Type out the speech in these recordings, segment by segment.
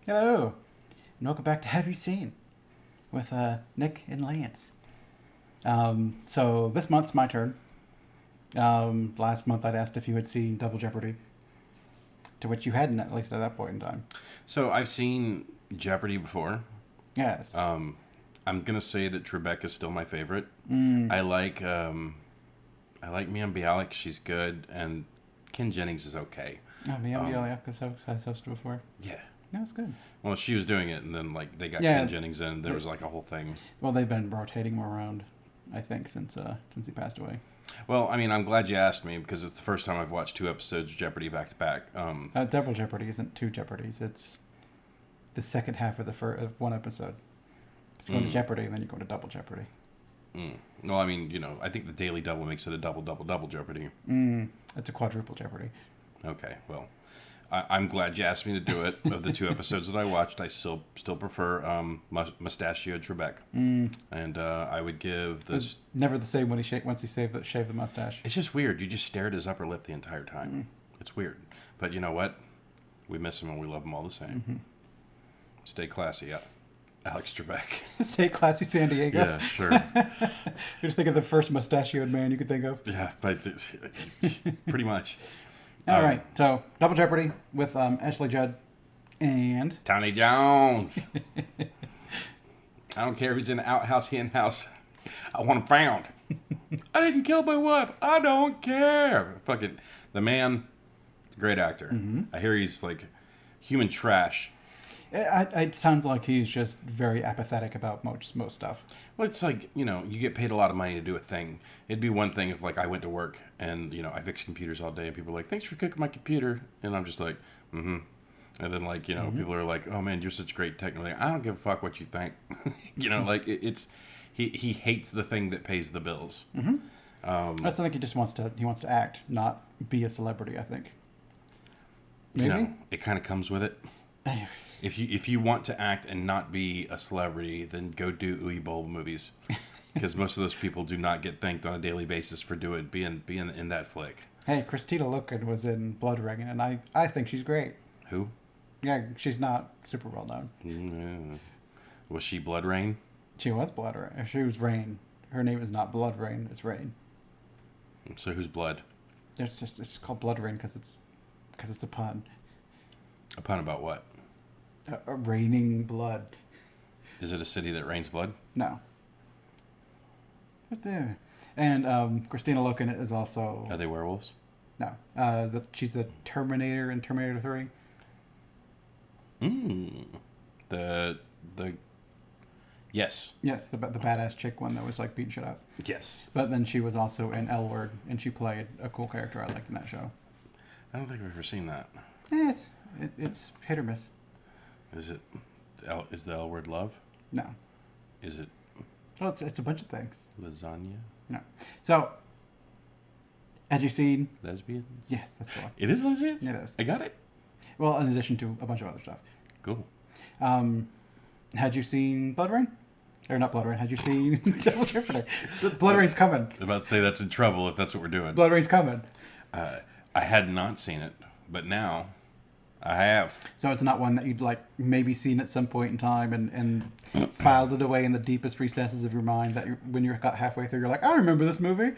Hello, and welcome back to Have You Seen with Nick and Lance. So this month's my turn. Last month I'd asked if you had seen Double Jeopardy, to which you hadn't, at least at that point in time. So I've seen Jeopardy before. Yes. I'm gonna say that Trebek is still my favorite. I like Mia Bialik. She's good, and Ken Jennings is okay. Oh, Mia Bialik has hosted before. Yeah. No, it's good. Well, she was doing it, and then they got Ken Jennings in. There was a whole thing. Well, they've been rotating him around, I think, since he passed away. Well, I mean, I'm glad you asked me because it's the first time I've watched 2 episodes of Jeopardy back to back. Double Jeopardy isn't 2 Jeopardies. It's the second half of of one episode. It's going to Jeopardy, and then you go to Double Jeopardy. Well, I mean, I think the Daily Double makes it a double Jeopardy. It's a quadruple Jeopardy. Okay, well, I'm glad you asked me to do it. Of the 2 episodes that I watched, I still prefer Mustachioed Trebek. And I would give this... It was never the same when once he shaved the mustache. It's just weird. You just stare at his upper lip the entire time. It's weird. But you know what? We miss him and we love him all the same. Stay classy, Alex Trebek. Stay classy, San Diego. Yeah, sure. You just think of the first mustachioed man you could think of. Yeah, but pretty much. All right, so Double Jeopardy with Ashley Judd and... Tony Jones. I don't care if he's in the outhouse, in-house. I want him found. I didn't kill my wife. I don't care. Fucking the man, great actor. I hear he's like human trash. It sounds like he's just very apathetic about most stuff. Well, it's like, you get paid a lot of money to do a thing. It'd be one thing if, I went to work and, I fix computers all day and people are like, thanks for cooking my computer. And I'm just like, And then, people are like, oh, man, you're such great technically. I don't give a fuck what you think. He hates the thing that pays the bills. I think he wants to act, not be a celebrity, I think. Maybe? It kind of comes with it. If you want to act and not be a celebrity, then go do Uwe Boll movies, because most of those people do not get thanked on a daily basis for being in that flick. Hey, Christina Loken was in Blood Ring, and I think she's great. Who? Yeah, she's not super well known. Was she Blood Rain? She was Blood Rain. She was Rain. Her name is not Blood Rain. It's Rain. So who's Blood? It's called Blood Rain because it's a pun. A pun about what? Raining blood. Is it a city that rains blood? No. And Christina Loken is also... Are they werewolves? No. She's the Terminator in Terminator 3. Yes. Yes, the badass chick one that was beating shit up. Yes. But then she was also in L Word, and she played a cool character I liked in that show. I don't think I've ever seen that. It's hit or miss. Is the L word love? No. Is it? Well, it's a bunch of things. Lasagna? No. So, had you seen... Lesbians? Yes, that's the one. It is lesbians? It is. I got it? Well, in addition to a bunch of other stuff. Cool. Had you seen Blood Rain? Or not Blood Rain, had you seen Double Jeopardy? Blood Rain's coming. I'm about to say that's in trouble if that's what we're doing. Blood Rain's coming. I had not seen it, but now... I have. So it's not one that you'd maybe seen at some point in time and filed it away in the deepest recesses of your mind that when you got halfway through, you're like, I remember this movie.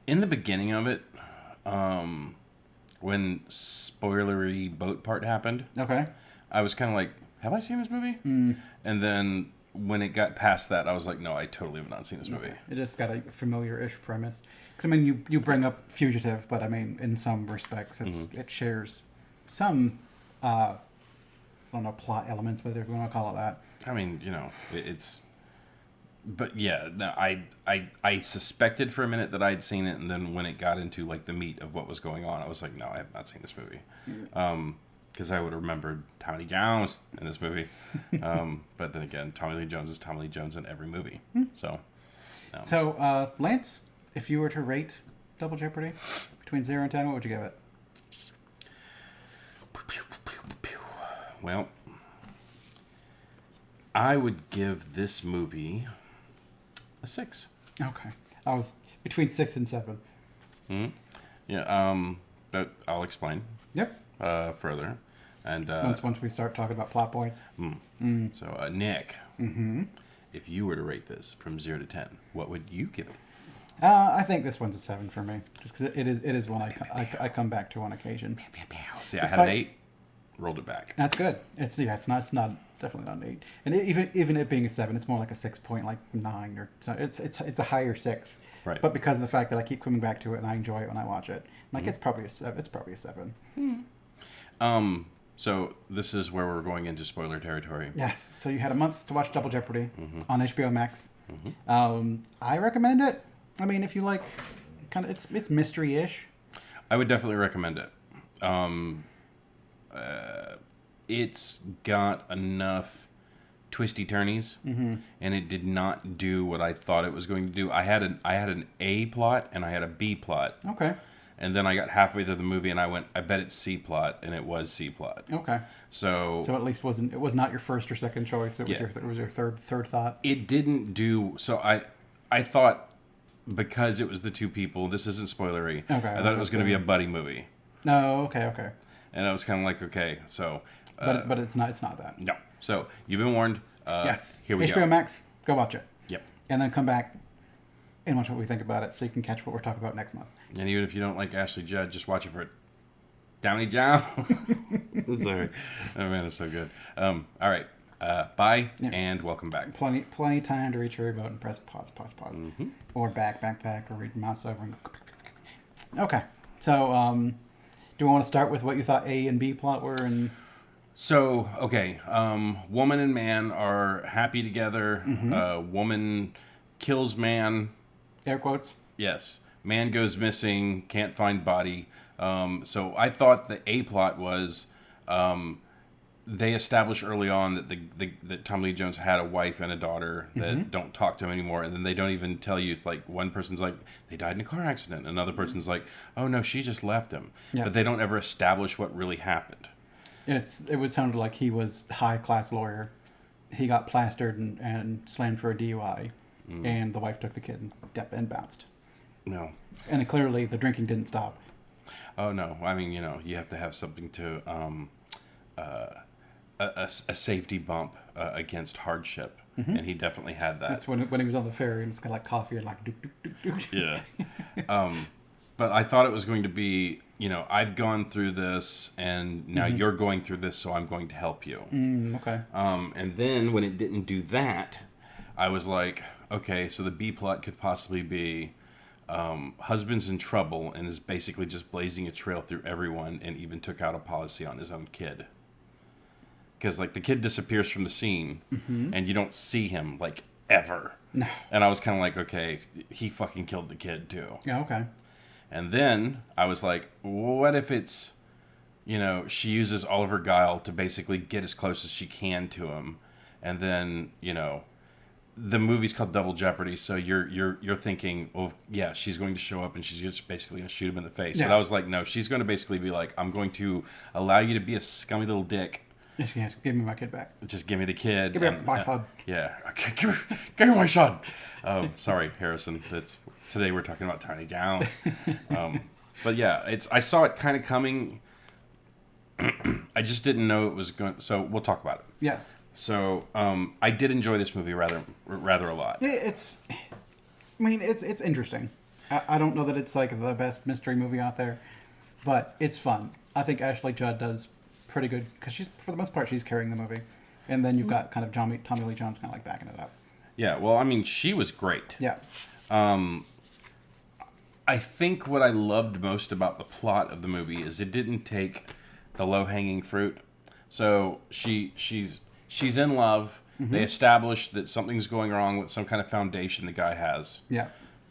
In the beginning of it, when spoilery boat part happened, okay, I was kind of like, have I seen this movie? And then when it got past that, I was like, no, I totally have not seen this movie. It just got a familiar-ish premise. Because, I mean, you bring up Fugitive, but, I mean, in some respects, it shares some... I don't know, plot elements, whatever you want to call it that. I mean, it's... But yeah, no, I suspected for a minute that I'd seen it, and then when it got into the meat of what was going on, I was like, no, I have not seen this movie. Because I would have remembered Tommy Lee Jones in this movie. But then again, Tommy Lee Jones is Tommy Lee Jones in every movie. So, Lance, if you were to rate Double Jeopardy between 0 and 10, what would you give it? Well, I would give this movie a 6. Okay. I was between 6 and 7. Yeah, but I'll explain. Yep. Further. And once we start talking about plot points. So Nick, if you were to rate this from 0 to 10, what would you give it? I think this one's a 7 for me, just because it is one I come back to on occasion. See, I had an 8, rolled it back. That's good. It's not definitely not an 8, and even it being a 7, it's more like a 6.9 or so. It's a higher 6. Right. But because of the fact that I keep coming back to it and I enjoy it when I watch it, like it's probably a 7. It's probably a 7. So this is where we're going into spoiler territory. Yes. So you had a month to watch Double Jeopardy on HBO Max. I recommend it. I mean, if you like, kind of, it's mystery-ish. I would definitely recommend it. It's got enough twisty turnies, and it did not do what I thought it was going to do. I had an A plot and I had a B plot. Okay. And then I got halfway through the movie and I went, I bet it's C plot, and it was C plot. Okay. So at least it was not your first or second choice. It was your third thought. It didn't do so. I thought, because it was the two people. This isn't spoilery. Okay. I thought it was going to be a buddy movie. No. Okay. And I was kind of like, okay, so. But it's not that. No. So you've been warned. Yes. Here we go. HBO Max. Go watch it. Yep. And then come back and watch what we think about it, so you can catch what we're talking about next month. And even if you don't like Ashley Judd, just watch it for Downey John. Sorry. Oh man, it's so good. All right. Bye and welcome back. Plenty time to reach your remote and press pause. Or backpack, or read mouse over. Okay. So, do you want to start with what you thought A and B plot were? And so, okay, woman and man are happy together. Woman kills man. Air quotes. Yes. Man goes missing, can't find body. So I thought the A plot was they established early on that that Tommy Lee Jones had a wife and a daughter that don't talk to him anymore, and then they don't even tell you. It's like one person's like, they died in a car accident. Another person's like, oh no, she just left him. Yeah. But they don't ever establish what really happened. It would sound like he was high class lawyer. He got plastered and slammed for a DUI, and the wife took the kid and bounced. No. And clearly the drinking didn't stop. Oh no! I mean, you have to have something to a safety bump against hardship, and he definitely had that. That's when he was on the ferry, and it's kind of like coffee and like dook, dook, dook, dook. Yeah. But I thought it was going to be, I've gone through this, and now you're going through this, so I'm going to help you. Okay. And then when it didn't do that, I was like, okay, so the B plot could possibly be husband's in trouble and is basically just blazing a trail through everyone, and even took out a policy on his own kid. Because, the kid disappears from the scene, and you don't see him, ever. No. And I was kind of like, okay, he fucking killed the kid, too. Yeah, okay. And then I was like, what if it's, she uses all of her guile to basically get as close as she can to him. And then, the movie's called Double Jeopardy, so you're thinking, well, yeah, she's going to show up and she's just basically going to shoot him in the face. Yeah. But I was like, no, she's going to basically be like, I'm going to allow you to be a scummy little dick. Just give me my kid back. Just give me the kid. Give me my son. Yeah. Give me my son. Sorry, Harrison. Today we're talking about Tiny Jones. But yeah, I saw it kind of coming. I just didn't know it was going. So we'll talk about it. Yes. So I did enjoy this movie rather a lot. It's interesting. I don't know that it's the best mystery movie out there, but it's fun. I think Ashley Judd does pretty good because for the most part she's carrying the movie, and then you've got kind of Tommy Lee Jones kind of backing it up. Yeah. Well, I mean, she was great. Yeah. I think what I loved most about the plot of the movie is it didn't take the low-hanging fruit. So she's in love. Mm-hmm. They established that something's going wrong with some kind of foundation the guy has. Yeah.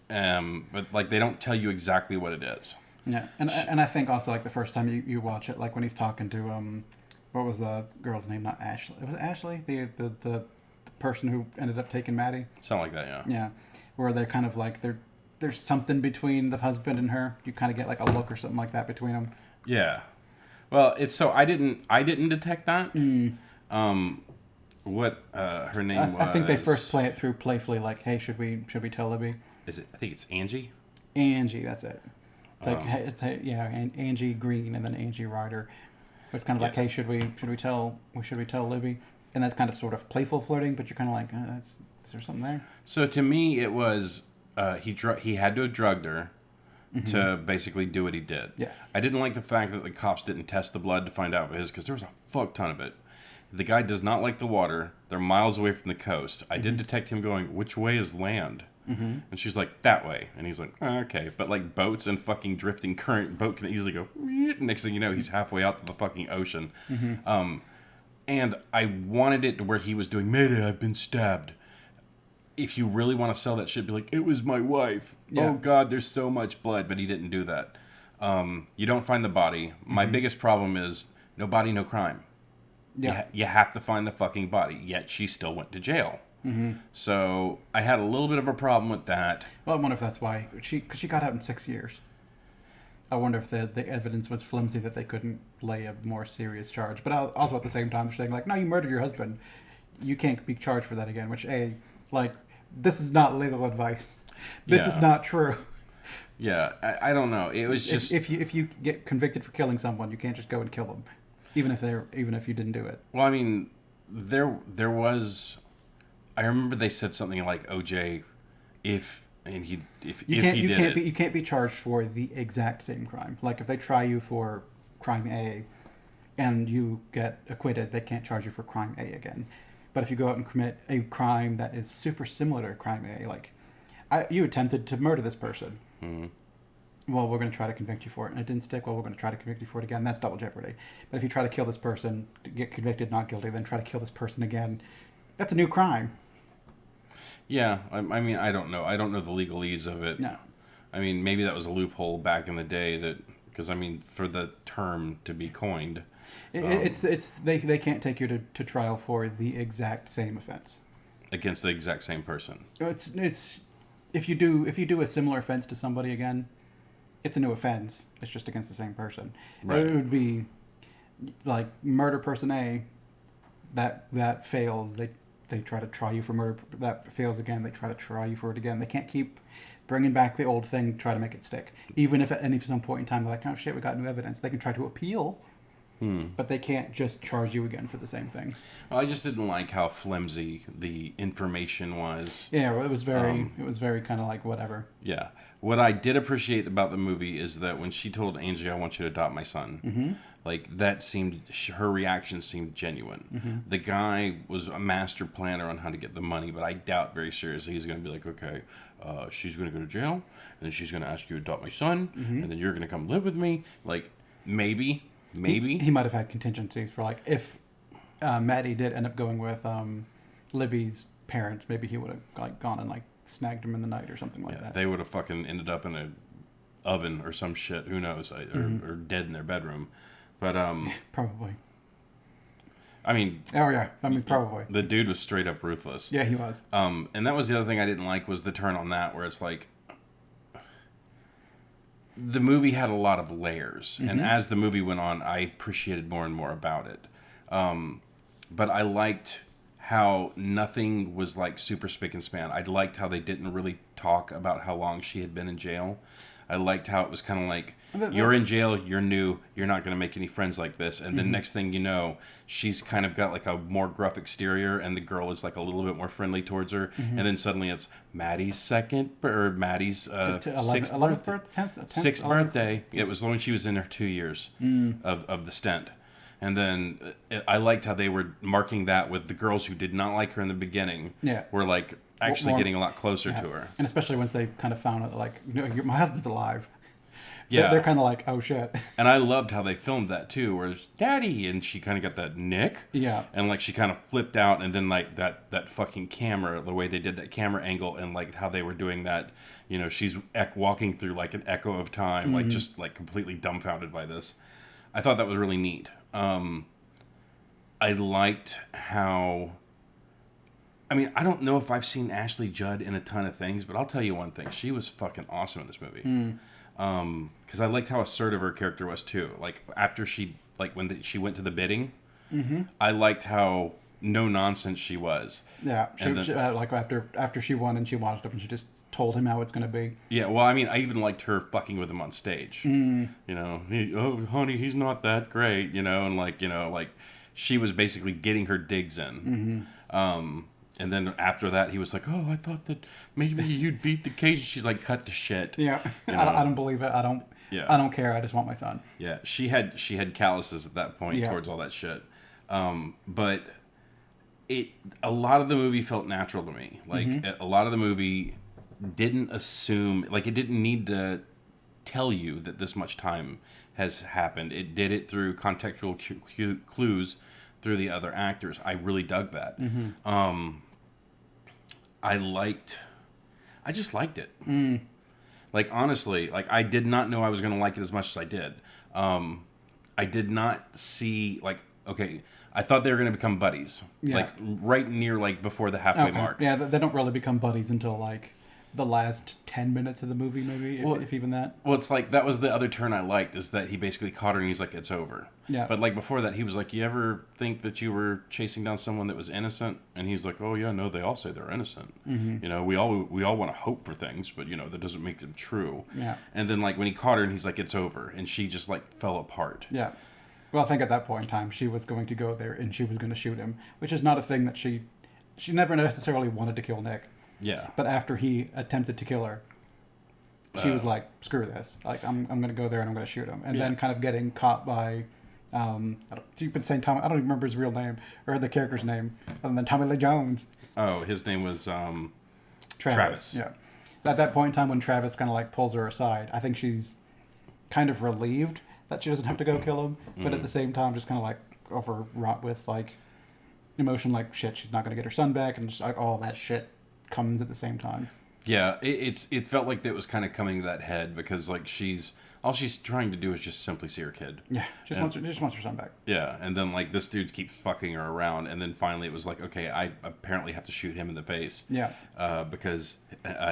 But they don't tell you exactly what it is. Yeah, and I think also the first time you watch it, when he's talking to what was the girl's name? Not Ashley. Was it Ashley? The person who ended up taking Maddie. Something like that. Yeah. Yeah, where they're kind of there's something between the husband and her. You kind of get a look or something like that between them. Yeah. Well, it's so I didn't detect that. What her name was? I think they first play it through playfully, hey, should we tell Libby? Is it? I think it's Angie. Angie, that's it. It's Angie Green and then Angie Ryder. It's kind of like, hey, should we tell Libby? And that's kind of sort of playful flirting, but you're kind of like, is there something there? So to me, it was he had to have drugged her to basically do what he did. Yes. I didn't like the fact that the cops didn't test the blood to find out if it is, because there was a fuck ton of it. The guy does not like the water. They're miles away from the coast. I did detect him going, which way is land? And she's like, that way. And he's like, oh, okay. But like boats and fucking drifting current, boat can easily go, next thing you know, he's halfway out to the fucking ocean. And I wanted it to where he was doing, Mayday, I've been stabbed. If you really want to sell that shit, be like, it was my wife. Yeah. Oh, God, there's so much blood. But he didn't do that. You don't find the body. My biggest problem is no body, no crime. Yeah. You have to find the fucking body. Yet she still went to jail. So I had a little bit of a problem with that. Well, I wonder if that's why. Because she got out in 6 years. I wonder if the evidence was flimsy that they couldn't lay a more serious charge. But also at the same time saying, like, no, you murdered your husband. You can't be charged for that again. Which, this is not legal advice. This is not true. Yeah, I don't know. It was just if you get convicted for killing someone, you can't just go and kill them, even if you didn't do it. Well, I mean, there was. I remember they said something like OJ, you can't be charged for the exact same crime. Like if they try you for crime A, and you get acquitted, they can't charge you for crime A again. But if you go out and commit a crime that is super similar to crime A, like you attempted to murder this person. Well, we're going to try to convict you for it, and it didn't stick. Well, we're going to try to convict you for it again. That's double jeopardy. But if you try to kill this person, to get convicted, not guilty, then try to kill this person again, that's a new crime. Yeah, I mean, I don't know. I don't know the legalese of it. No. I mean, maybe that was a loophole back in the day because I mean, for the term to be coined, they can't take you to trial for the exact same offense against the exact same person. It's if you do a similar offense to somebody again, it's a new offense. It's just against the same person. Right. It would be like murder person A. That fails. They try to try you for murder. That fails again. They try to try you for it again. They can't keep bringing back the old thing to try to make it stick. Even if at some point in time they're like, oh shit, we got new evidence. They can try to appeal, but they can't just charge you again for the same thing. Well, I just didn't like how flimsy the information was. Yeah, well, it was very kind of like whatever. Yeah. What I did appreciate about the movie is that when she told Angie, I want you to adopt my son, like that seemed, her reaction seemed genuine. The guy was a master planner on how to get the money, but I doubt very seriously he's going to be like, okay, she's going to go to jail, and then she's going to ask you to adopt my son, and then you're going to come live with me. Like, maybe. He might have had contingencies for, like, if Maddie did end up going with Libby's parents, maybe he would have like gone and like snagged him in the night or something like that. They would have fucking ended up in an oven or some shit. Who knows? Or dead in their bedroom. But probably. I mean. Oh yeah. I mean probably. The dude was straight up ruthless. Yeah, he was. And that was the other thing I didn't like was the turn on that where it's like. The movie had a lot of layers, and as the movie went on, I appreciated more and more about it. But I liked how nothing was like super spick and span. I liked how they didn't really talk about how long she had been in jail. I liked how it was kind of like, you're in jail, you're new, you're not going to make any friends like this. And then next thing you know, she's kind of got like a more gruff exterior, and the girl is like a little bit more friendly towards her. And then suddenly it's Maddie's sixth birthday. It was when she was in her 2 years of the stint. And then I liked how they were marking that with the girls who did not like her in the beginning. Yeah. Were like actually getting a lot closer to her. And especially once they kind of found out, like, no, my husband's alive. Yeah. They're kind of like, oh shit. And I loved how they filmed that too, where it's Daddy, and she kind of got that Nick. Yeah. And like she kind of flipped out, and then like that fucking camera, the way they did that camera angle, and like how they were doing that, you know, she's walking through like an echo of time, like just like completely dumbfounded by this. I thought that was really neat. I liked how. I mean, I don't know if I've seen Ashley Judd in a ton of things, but I'll tell you one thing: she was fucking awesome in this movie. Because I liked how assertive her character was too. Like after she, like when she went to the bidding, I liked how no nonsense she was. Yeah, like after she won and she wanted them, and she just told him how it's going to be. Yeah, well, I mean, I even liked her fucking with him on stage. You know, oh, honey, he's not that great, you know, and like she was basically getting her digs in. And then after that, he was like, oh, I thought that maybe you'd beat the cage. She's like, cut the shit. Yeah, You know? I don't believe it. I don't care. I just want my son. Yeah, she had calluses at that point Yeah. towards all that shit. But a lot of the movie felt natural to me. Like a lot of the movie didn't assume, like it didn't need to tell you that this much time has happened. It did it through contextual clues through the other actors. I really dug that. I just liked it. Like, honestly, like, I did not know I was going to like it as much as I did. I did not see, like, okay, I thought they were going to become buddies. Yeah. Like, right near, like, before the halfway mark. Yeah, they don't really become buddies until, like, the last 10 minutes of the movie, maybe, if even that. Well, it's like, that was the other turn I liked, is that he basically caught her and he's like, it's over. Yeah. But, like, before that, he was like, you ever think that you were chasing down someone that was innocent? And he's like, oh, yeah, no, they all say they're innocent. You know, we all want to hope for things, but, you know, that doesn't make them true. Yeah. And then, like, when he caught her and he's like, it's over. And she just, like, fell apart. Yeah. Well, I think at that point in time, she was going to go there and she was going to shoot him, which is not a thing that she never necessarily wanted to kill Nick. Yeah. But after he attempted to kill her, she was like, screw this. Like, I'm going to go there and I'm going to shoot him. And then kind of getting caught by, you've been saying Tommy, I don't even remember his real name, or the character's name, other than Tommy Lee Jones. Oh, his name was Travis. Yeah. So at that point in time when Travis kind of like pulls her aside, I think she's kind of relieved that she doesn't have to go kill him, but at the same time just kind of like overwrought with like emotion, like shit, she's not going to get her son back, and just like all that shit comes at the same time. Yeah, it felt like that was kind of coming to that head because like all she's trying to do is just simply see her kid. Yeah, just wants her son back. Yeah, and then like this dude keeps fucking her around, and then finally it was like, okay, I apparently have to shoot him in the face. Yeah. Because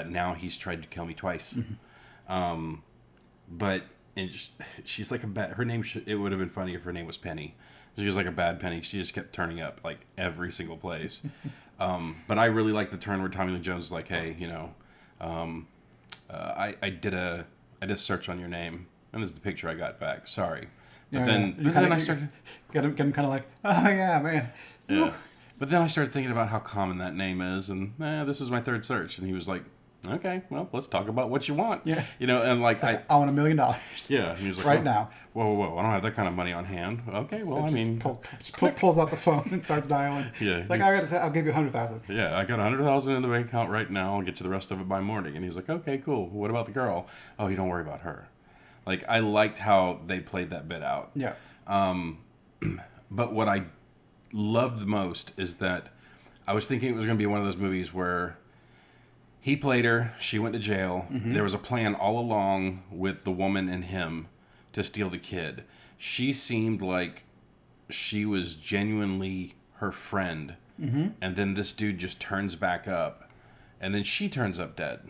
now he's tried to kill me twice. But she's like a bad. Her name it would have been funny if her name was Penny. She was like a bad Penny. She just kept turning up like every single place. But I really like the turn where Tommy Lee Jones is like, hey, you know, I did a search on your name, and this is the picture I got back. Sorry. But then I started getting kind of like, oh yeah, man. Yeah. But then I started thinking about how common that name is, and this is my third search, and he was like, okay, well, let's talk about what you want. Yeah. You know, and like, I want $1 million. Yeah. And he was like, right now. Whoa, I don't have that kind of money on hand. Okay, well, I mean, pulls out the phone and starts dialing. Yeah. It's like, I'll give you 100,000. Yeah, I got 100,000 in the bank account right now. I'll get you the rest of it by morning. And he's like, okay, cool. What about the girl? Oh, you don't worry about her. Like, I liked how they played that bit out. Yeah. But what I loved the most is that I was thinking it was going to be one of those movies where he played her, she went to jail. There was a plan all along with the woman and him to steal the kid. She seemed like she was genuinely her friend. And then this dude just turns back up. And then she turns up dead.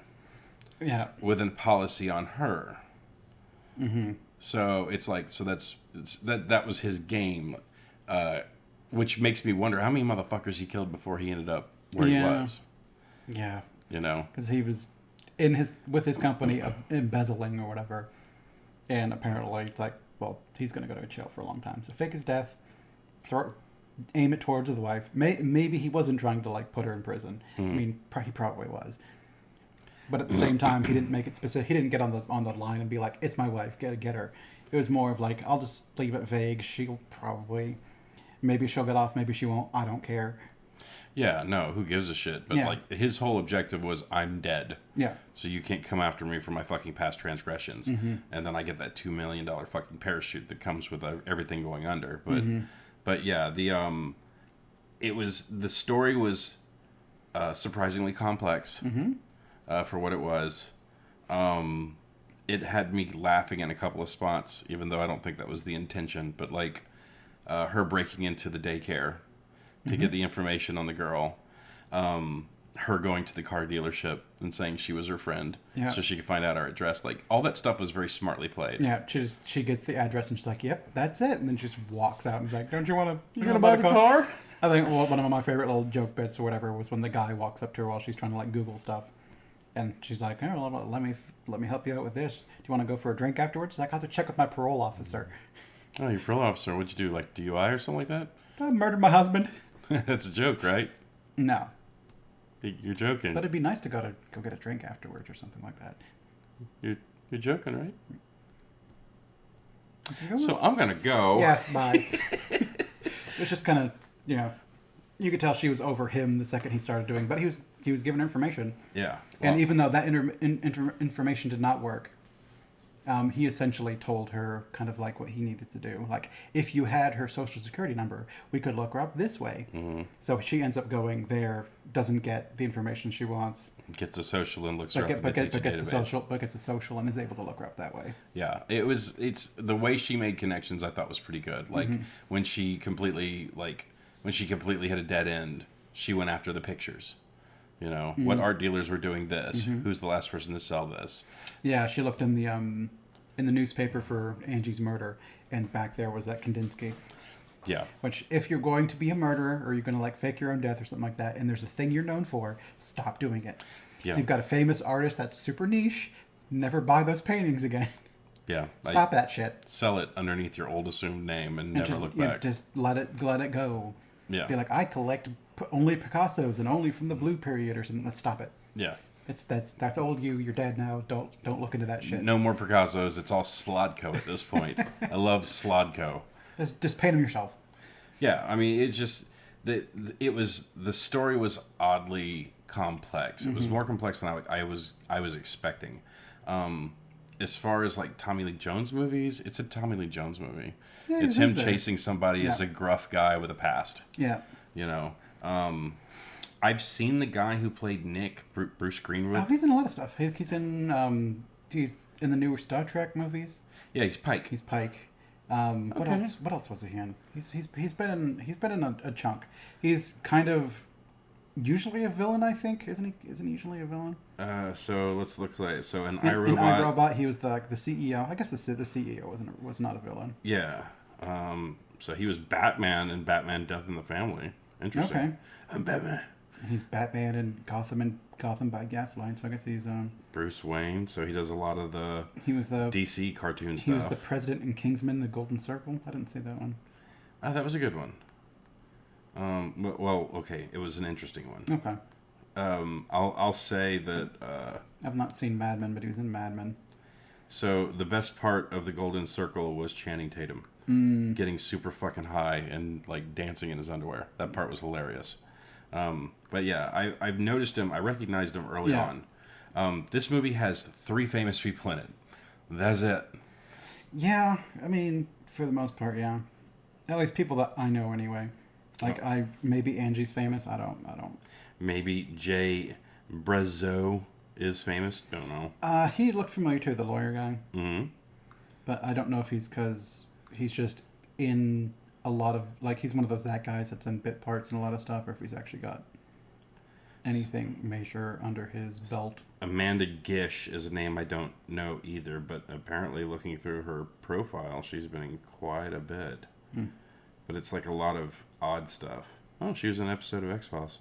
Yeah. With a policy on her. So it's like, that was his game. Which makes me wonder how many motherfuckers he killed before he ended up where he was. Yeah. You know, because he was with his company embezzling or whatever, and apparently it's like, well, he's gonna go to jail for a long time. So fake his death, aim it towards the wife. Maybe he wasn't trying to like put her in prison. I mean, he probably was, but at the same time, he didn't make it specific. He didn't get on the line and be like, "It's my wife, get her." It was more of like, I'll just leave it vague. Maybe she'll get off, maybe she won't. I don't care. Yeah, no, who gives a shit? But like his whole objective was, I'm dead. Yeah. So you can't come after me for my fucking past transgressions. And then I get that $2 million fucking parachute that comes with everything going under. But yeah, the story was surprisingly complex for what it was. It had me laughing in a couple of spots, even though I don't think that was the intention. But like her breaking into the daycare to get the information on the girl, her going to the car dealership and saying she was her friend so she could find out our address. Like, all that stuff was very smartly played. Yeah, she gets the address and she's like, yep, that's it. And then she just walks out and is like, don't you want to... You gonna buy the car? I think one of my favorite little joke bits or whatever was when the guy walks up to her while she's trying to, like, Google stuff. And she's like, oh, well, let me help you out with this. Do you want to go for a drink afterwards? She's like, I have to check with my parole officer. Oh, your parole officer. What'd you do? Like DUI or something like I murdered my husband. that? That's a joke, right? No. You're joking. But it'd be nice to go get a drink afterwards or something like that. You're joking, right? So I'm gonna go. Yes, bye. It's just kind of, you could tell she was over him the second he started doing, but he was given information. Yeah. Well, and even though that information did not work, he essentially told her kind of like what he needed to do. Like, if you had her social security number, we could look her up this way. Mm-hmm. So she ends up going there, doesn't get the information she wants. Gets a social and looks her up. But gets a social and is able to look her up that way. Yeah, it's the way she made connections. I thought was pretty good. Like when she completely hit a dead end, she went after the pictures. What art dealers were doing this? Who's the last person to sell this? Yeah, she looked in the newspaper for Angie's murder, and back there was that Kandinsky. Yeah. Which, if you're going to be a murderer or you're going to fake your own death or something like that, and there's a thing you're known for, stop doing it. Yeah. If you've got a famous artist that's super niche, never buy those paintings again. Yeah. Stop that shit. Sell it underneath your old assumed name and never look back. Just let it go. Yeah. Be like, I collect only Picassos and only from the Blue period or something. Let's stop it. Yeah. That's old you. You're dead now. Don't look into that shit. No more Picassos. It's all Slodko at this point. I love Slodko. Just paint them yourself. Yeah, I mean, it's just the story was oddly complex. It was more complex than I was expecting. As far as Tommy Lee Jones movies, it's a Tommy Lee Jones movie. Yeah, it's him chasing somebody as a gruff guy with a past. Yeah. I've seen the guy who played Nick, Bruce Greenwood. Oh, he's in a lot of stuff. He's in the newer Star Trek movies. Yeah, he's Pike. What else was he in? He's been in a chunk. He's kind of usually a villain, I think. Isn't he usually a villain? So let's look like in iRobot. In iRobot, he was the CEO. I guess the CEO was not a villain. Yeah. So he was Batman in Batman: Death in the Family. Interesting. Okay. I'm Batman. He's Batman in Gotham by Gaslight. So I guess he's Bruce Wayne. So he does a lot of the DC cartoon stuff. He was the president in Kingsman: The Golden Circle. I didn't see that one. That was a good one. Well, okay, it was an interesting one. Okay. I'll say that I've not seen Mad Men, but he was in Mad Men. So the best part of the Golden Circle was Channing Tatum getting super fucking high and dancing in his underwear. That part was hilarious. But yeah, I've noticed him. I recognized him early on. This movie has 3 famous people in it. That's it. Yeah, I mean, for the most part, yeah. At least people that I know anyway. Maybe Angie's famous. I don't. Maybe Jay Brezzo is famous. Don't know. He looked familiar too, the lawyer guy. Mm-hmm. But I don't know if he's because he's just in a lot of he's one of those guys that's in bit parts and a lot of stuff, or if he's actually got anything major under his belt. Amanda Gish is a name I don't know either, but apparently looking through her profile, she's been in quite a bit. But it's a lot of odd stuff. Oh, she was in an episode of X-Files.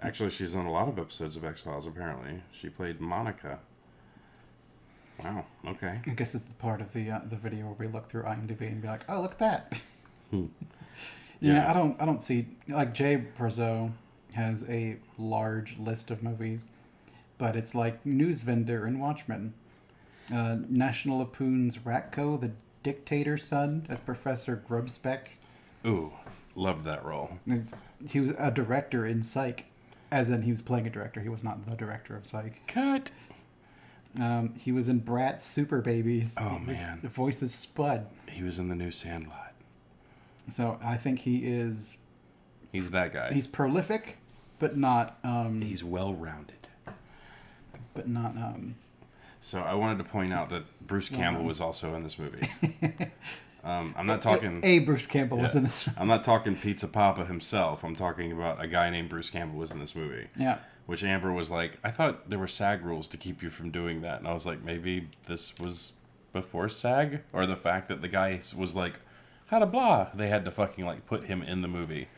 Actually, she's in a lot of episodes of X-Files, apparently. She played Monica. Wow, okay. I guess it's the part of the video where we look through IMDb and be like, oh, look at that. Yeah, I don't see... Jay Brezzo has a large list of movies, but it's News Vendor and Watchmen. National Lampoon's Ratko, the Dictator's Son, as Professor Grubspeck. Ooh, loved that role. He was a director in Psych. As in, he was playing a director. He was not the director of Psych. Cut! He was in Bratz Super Babies. Oh, man. The voice is Spud. He was in the new Sandlot. So, I think he is... He's that guy. He's prolific, but not... he's well-rounded. But not... So, I wanted to point out that Bruce Campbell was also in this movie. I'm not talking... A Bruce Campbell was in this movie. I'm not talking Pizza Papa himself. I'm talking about a guy named Bruce Campbell was in this movie. Yeah. Which Amber was like, I thought there were SAG rules to keep you from doing that. And I was like, maybe this was before SAG? Or the fact that the guy was like, hada blah. They had to fucking put him in the movie.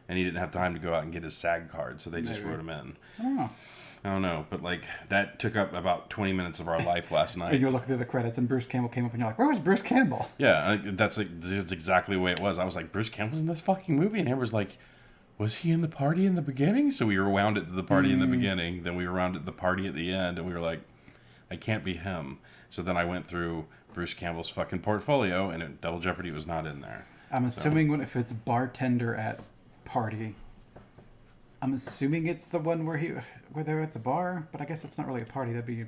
and he didn't have time to go out and get his SAG card, so they just Maybe. wrote him in. I don't know. I don't know, but like that took up about 20 minutes of our life last night. And you're looking through the credits, and Bruce Campbell came up, and you're like, "Where was Bruce Campbell?" Yeah, that's exactly the way it was. I was like, Bruce Campbell's in this fucking movie, and Amber's like, was he in the party in the beginning? So we rewound it to the party in the beginning, then we rewound it to the party at the end, and we were like, I can't be him. So then I went through Bruce Campbell's fucking portfolio, and Double Jeopardy was not in there. I'm assuming if it's bartender at party, I'm assuming it's the one where they're at the bar, but I guess it's not really a party. That'd be,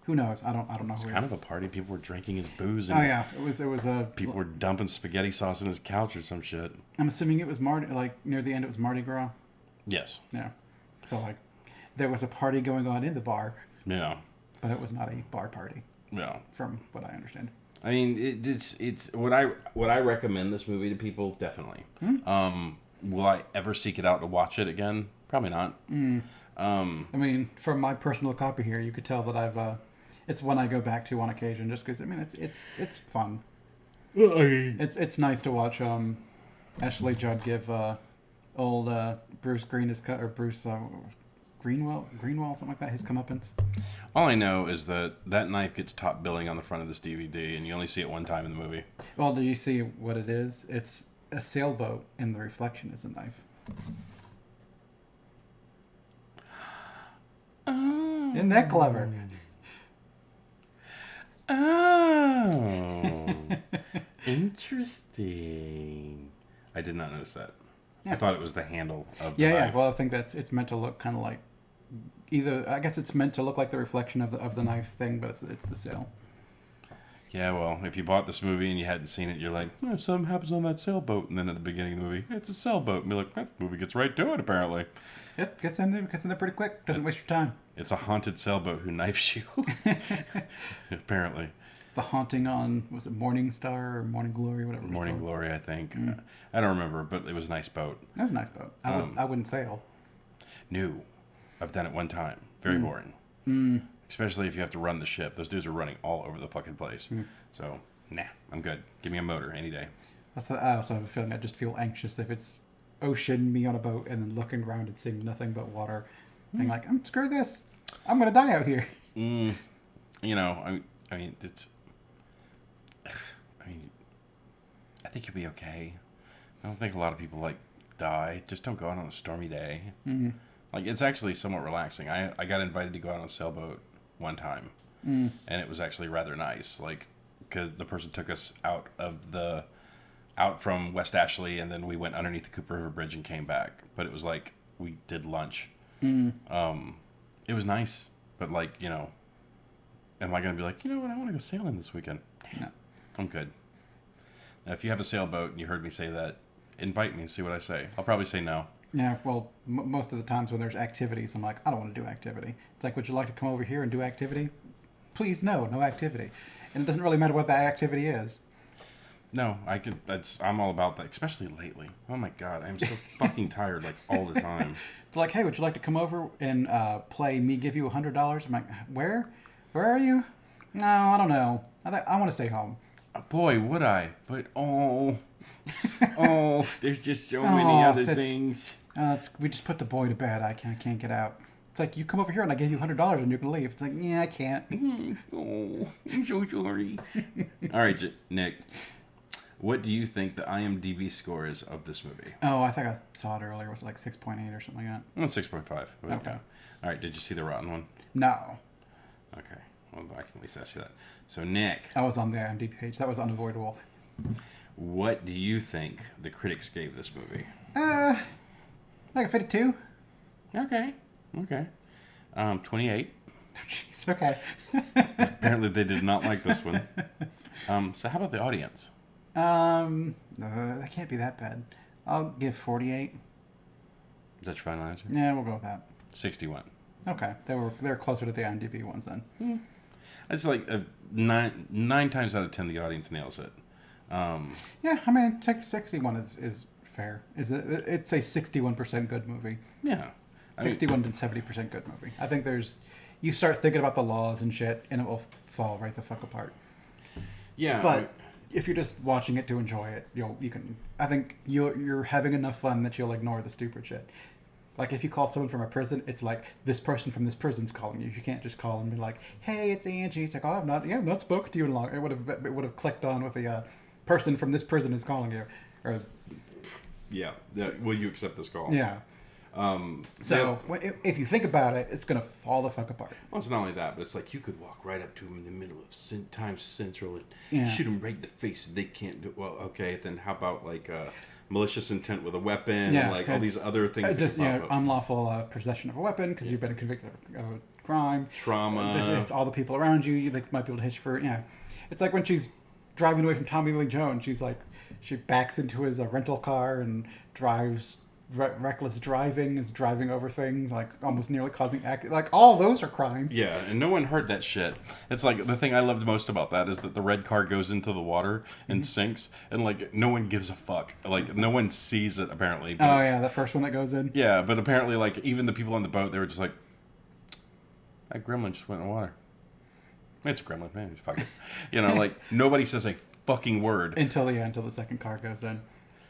who knows? I don't know. It's who kind of a party. People were drinking his booze. And oh yeah, it was a. people were dumping spaghetti sauce in his couch or some shit. I'm assuming it was like near the end. It was Mardi Gras. Yes. Yeah. So like, there was a party going on in the bar. Yeah. But it was not a bar party. Yeah. From what I understand. I mean, it's what I recommend this movie to people, definitely. Will I ever seek it out to watch it again? Probably not. I mean, from my personal copy here, you could tell that I've it's one I go back to on occasion, just because I mean it's fun. It's nice to watch Ashley Judd give old Bruce Green or Bruce Greenwell, something like that, his comeuppance. All I know is that knife gets top billing on the front of this DVD, and you only see it one time in the movie. Well, do you see what it is? It's a sailboat, and the reflection is a knife. Oh. Isn't that clever? Oh. Interesting. I did not notice that. Yeah. I thought it was the handle of the knife. Yeah. Well, I think it's meant to look kind of like I guess it's meant to look like the reflection of the knife thing, but it's the sail. Yeah, well, if you bought this movie and you hadn't seen it, you're like, oh, something happens on that sailboat, and then at the beginning of the movie, it's a sailboat, and you're like, that movie gets right to it, apparently. It gets in there pretty quick. Doesn't waste your time. It's a haunted sailboat who knifes you, apparently. The haunting on, was it Morning Star or Morning Glory, whatever. Morning Glory, I think. I don't remember, but it was a nice boat. That was a nice boat. I wouldn't sail. No. I've done it one time. Very boring. Especially if you have to run the ship. Those dudes are running all over the fucking place. So, nah, I'm good. Give me a motor any day. I also have a feeling I just feel anxious if it's ocean, me on a boat, and then looking around and seeing nothing but water. Being like, screw this. I'm going to die out here. You know, I mean, I think you'll be okay. I don't think a lot of people, die. Just don't go out on a stormy day. It's actually somewhat relaxing. I got invited to go out on a sailboat one time, and it was actually rather nice. Because the person took us out from West Ashley, and then we went underneath the Cooper River Bridge and came back. But it was we did lunch. It was nice, but am I going to be like, you know what, I want to go sailing this weekend? No. I'm good. Now, if you have a sailboat and you heard me say that, invite me and see what I say. I'll probably say no. Yeah, well, most of the times when there's activities, I'm like, I don't want to do activity. It's like, would you like to come over here and do activity? Please, no activity. And it doesn't really matter what that activity is. No, I'm all about that, especially lately. Oh my God, I'm so fucking tired, all the time. It's like, hey, would you like to come over and play me give you $100? I'm like, where? Where are you? No, I don't know. I want to stay home. Boy, would I. But, there's just so many other things. We just put the boy to bed. I can't get out. It's like, you come over here and I give you $100 and you can leave. It's like, yeah, I can't. Oh, I'm so sorry. All right, Nick. What do you think the IMDb score is of this movie? Oh, I think I saw it earlier. Was it 6.8 or something like that? Well, 6.5. Okay. All right, did you see the rotten one? No. Okay. Well, I can at least ask you that. So, Nick. I was on the IMDb page. That was unavoidable. What do you think the critics gave this movie? Like a 52. Okay. 28. Oh, jeez. Okay. Apparently they did not like this one. So how about the audience? That can't be that bad. I'll give 48. Is that your final answer? Yeah, we'll go with that. 61. Okay. They're closer to the IMDb ones then. It's like 9 times out of 10 the audience nails it. Yeah, I mean, 61 is fair. It's a 61% good movie. Yeah. 61 to 70% good movie. I think you start thinking about the laws and shit, and it will fall right the fuck apart. Yeah. But if you're just watching it to enjoy it, I think you're having enough fun that you'll ignore the stupid shit. Like if you call someone from a prison, it's like this person from this prison's calling you. You can't just call and be like, "Hey, it's Angie." It's like, "Oh, I've not spoken to you in long." It would have clicked on with the person from this prison is calling you, or yeah. Will you accept this call? Yeah. So if you think about it, it's gonna fall the fuck apart. Well, it's not only that, but it's like you could walk right up to him in the middle of Times Central and shoot him right in the face. And they can't do well. Okay, then how about like malicious intent with a weapon and like all these other things? Just unlawful possession of a weapon because you've been convicted of a crime. Trauma. It's all the people around you. They might be able to hit you for It's like when she's driving away from Tommy Lee Jones. She's like she backs into his rental car and drives. Reckless driving, is driving over things, like almost nearly causing like all those are crimes. Yeah, and no one heard that shit. It's like the thing I loved most about that is that the red car goes into the water and sinks, and like no one gives a fuck. Like no one sees it apparently. Oh yeah, the first one that goes in. Yeah, but apparently like even the people on the boat, they were just like, that gremlin just went in the water. It's a gremlin, man. Fuck it. Like nobody says a fucking word until the second car goes in.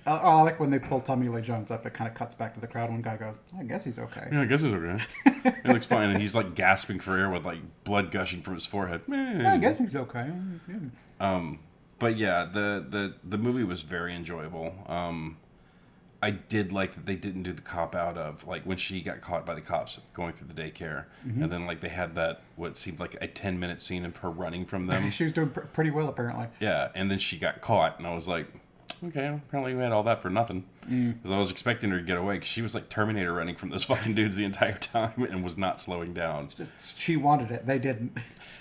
I like when they pull Tommy Lee Jones up, it kind of cuts back to the crowd. One guy goes, I guess he's okay. Yeah, I guess he's okay. It looks fine. And he's like gasping for air with like blood gushing from his forehead. Yeah, I guess he's okay. But yeah, the movie was very enjoyable. I did like that they didn't do the cop out of like when she got caught by the cops going through the daycare. And then like they had that what seemed like a 10-minute scene of her running from them. She was doing pretty well apparently. Yeah, and then she got caught and I was like, okay, apparently we had all that for nothing. Because I was expecting her to get away. Because she was like Terminator running from those fucking dudes the entire time and was not slowing down. She wanted it. They didn't.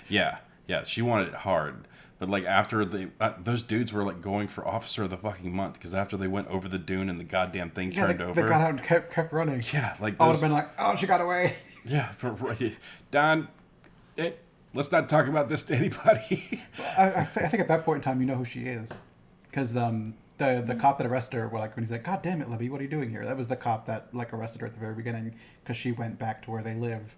Yeah, she wanted it hard. But like after those dudes were like going for Officer of the fucking Month. Because after they went over the dune and the goddamn thing turned over. They got out and kept running. Yeah, like I would have been like, oh, she got away. Yeah, Don, let's not talk about this to anybody. I think at that point in time, you know who she is. Because the cop that arrested her, like when he's like, God damn it, Libby, what are you doing here? That was the cop that like arrested her at the very beginning because she went back to where they live,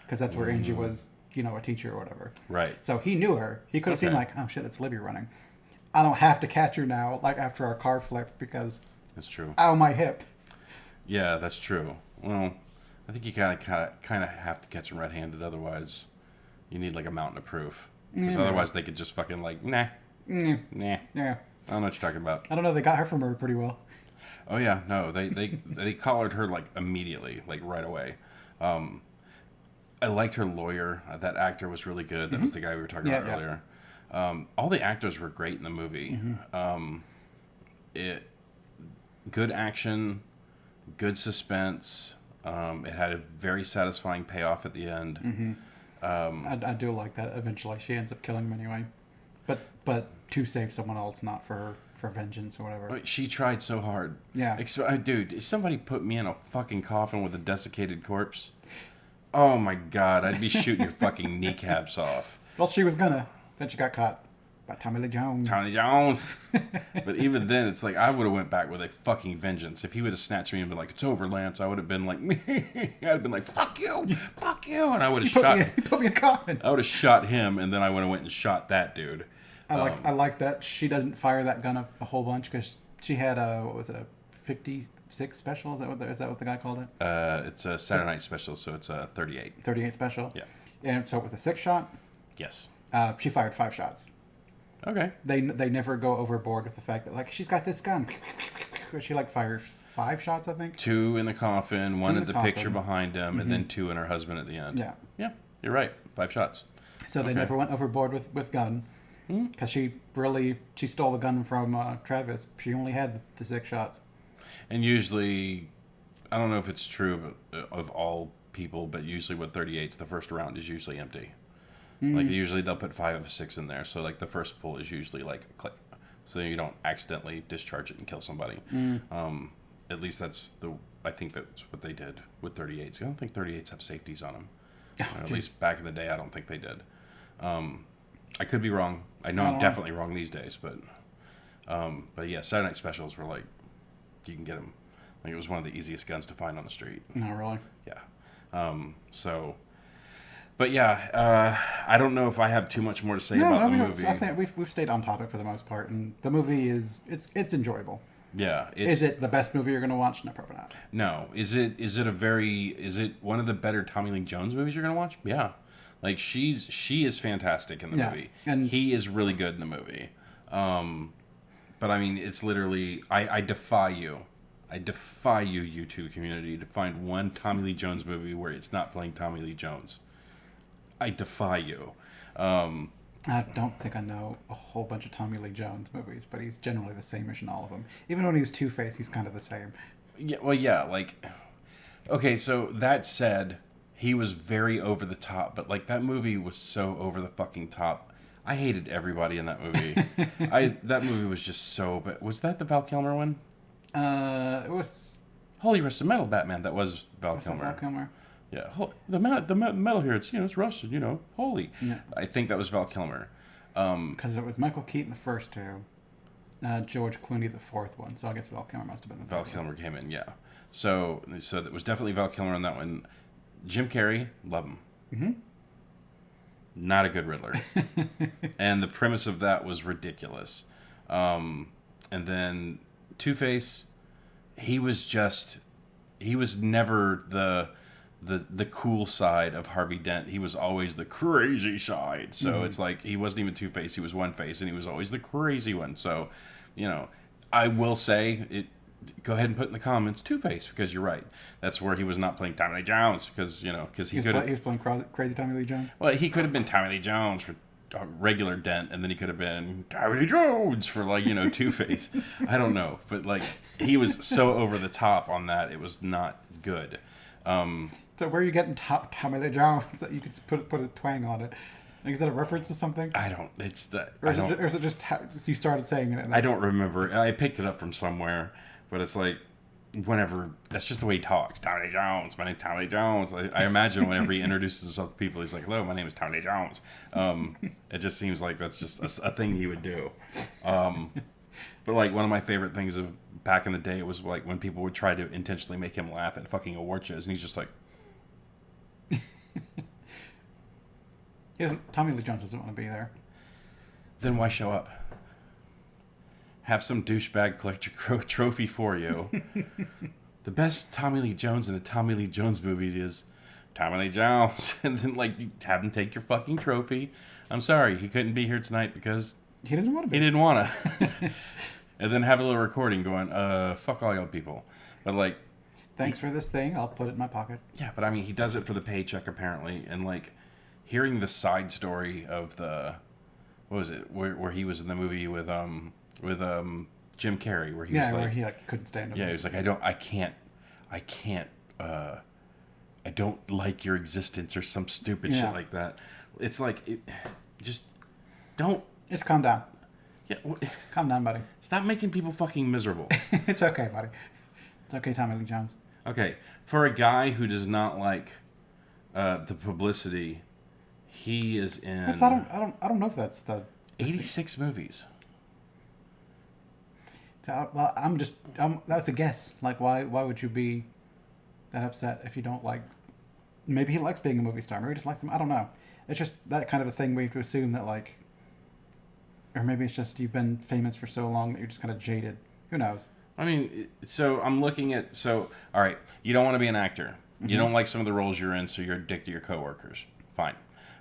because that's where Angie was, a teacher or whatever. Right. So he knew her. He could have seen like, oh shit, it's Libby running. I don't have to catch her now, like after our car flipped because that's true. Ow, my hip. Yeah, that's true. Well, I think you kind of have to catch them red-handed. Otherwise, you need like a mountain of proof. Because otherwise, they could just fucking like nah. Yeah. I don't know what you're talking about. I don't know. They got her from her pretty well. Oh yeah, no, they collared her like immediately, like right away. I liked her lawyer. That actor was really good. That was the guy we were talking about earlier. All the actors were great in the movie. Good action, good suspense. It had a very satisfying payoff at the end. I do like that. Eventually, she ends up killing him anyway, but to save someone else, not for vengeance or whatever. She tried so hard. Yeah. Dude, if somebody put me in a fucking coffin with a desiccated corpse, oh my God, I'd be shooting your fucking kneecaps off. Well, she was gonna. Then she got caught by Tommy Lee Jones. But even then, it's like I would have went back with a fucking vengeance. If he would have snatched me and been like, "It's over, Lance," I would have been like, I'd have been like, "Fuck you," and I would have shot. You put me in a coffin. I would have shot him, and then I would have went and shot that dude. I like that she doesn't fire that gun a whole bunch because she had a 56 special? Is that what the guy called it? It's a Saturday Night Special, so it's a 38. 38 special. Yeah. And so it was a 6 shot. Yes. She fired 5 shots. Okay. They never go overboard with the fact that like she's got this gun. She like fires 5 shots, I think. 2 in the coffin, 1 in the picture behind him, and then 2 in her husband at the end. Yeah. Yeah, you're right. 5 shots. So they never went overboard with gun. Because she stole the gun from Travis. She only had the 6 shots. And usually, I don't know if it's true of all people, but usually with 38s, the first round is usually empty. Like usually they'll put 5 of 6 in there, so like the first pull is usually like a click, so you don't accidentally discharge it and kill somebody. At least I think that's what they did with 38s. I don't think 38s have safeties on them. At least back in the day, I don't think they did. I could be wrong. I know I'm definitely wrong these days, but yeah, Saturday Night Specials were like, you can get them. Like it was one of the easiest guns to find on the street. Not really. Yeah. So But yeah, I don't know if I have too much more to say about the movie. I think we've stayed on topic for the most part, and the movie is it's enjoyable. Yeah, is it the best movie you're going to watch? No, probably not. No, is it one of the better Tommy Lee Jones movies you're going to watch? Yeah, like she is fantastic in the movie, and he is really good in the movie. But I mean, it's literally I defy you. I defy you, YouTube community, to find one Tommy Lee Jones movie where it's not playing Tommy Lee Jones. I defy you. I don't think I know a whole bunch of Tommy Lee Jones movies, but he's generally the same-ish in all of them. Even when he was Two-Face, he's kind of the same. Yeah, well, yeah, like... Okay, so that said, he was very over the top, but, like, that movie was so over the fucking top. I hated everybody in that movie. That movie was just so... But was that the Val Kilmer one? It was... Holy Rest of Metal Batman, that was Val Kilmer. Val Kilmer? Yeah, the metal here, it's rusted, holy. Yeah. I think that was Val Kilmer. Because it was Michael Keaton the first two, George Clooney the fourth one, so I guess Val Kilmer must have been the Val Kilmer came in, yeah. So it was definitely Val Kilmer on that one. Jim Carrey, love him. Mm-hmm. Not a good Riddler. And the premise of that was ridiculous. And then Two-Face, he was never the cool side of Harvey Dent. He was always the crazy side. So it's like he wasn't even Two-Face. He was One-Face, and he was always the crazy one. So, I will say it. Go ahead and put in the comments Two-Face, because you're right. That's where he was not playing Tommy Lee Jones, because he was playing crazy Tommy Lee Jones. Well, he could have been Tommy Lee Jones for regular Dent, and then he could have been Tommy Lee Jones for Two-Face. I don't know, but he was so over the top on that, it was not good. So where are you getting Tommy Lee Jones that you could put a twang on it? Is that a reference to something? I don't. It's that. Or is it just how you started saying it? I don't remember. I picked it up from somewhere, but it's like whenever that's just the way he talks. Tommy Lee Jones. My name's Tommy Lee Jones. I imagine whenever he introduces himself to people, he's like, "Hello, my name is Tommy Lee Jones." It just seems like that's just a thing he would do. But one of my favorite things of back in the day was when people would try to intentionally make him laugh at fucking award shows, and he's just like. Tommy Lee Jones doesn't want to be there. Then why show up? Have some douchebag collect your trophy for you. The best Tommy Lee Jones in the Tommy Lee Jones movies is Tommy Lee Jones. And then, you have him take your fucking trophy. I'm sorry, he couldn't be here tonight because... He doesn't want to be. He didn't want to. And then have a little recording going, fuck all y'all people. But, thanks for this thing, I'll put it in my pocket. Yeah, but I mean, he does it for the paycheck, apparently. And, hearing the side story of the... What was it? Where he was in the movie with Jim Carrey, where he was where he couldn't stand him. Yeah, he was like, I don't like your existence or some stupid shit like that. It's just don't. Just calm down. Yeah, calm down, buddy. Stop making people fucking miserable. It's okay, buddy. It's okay, Tommy Lee Jones. Okay, for a guy who does not like the publicity, he is in. I don't know if that's the 86 movies. Well, that's a guess. Why would you be that upset if you don't like? Maybe he likes being a movie star. Maybe he just likes them. I don't know. It's just that kind of a thing where you have to assume that or maybe it's just you've been famous for so long that you're just kind of jaded. Who knows? I mean, so I'm looking at all right. You don't want to be an actor. Mm-hmm. You don't like some of the roles you're in, so you're a dick to your coworkers. Fine.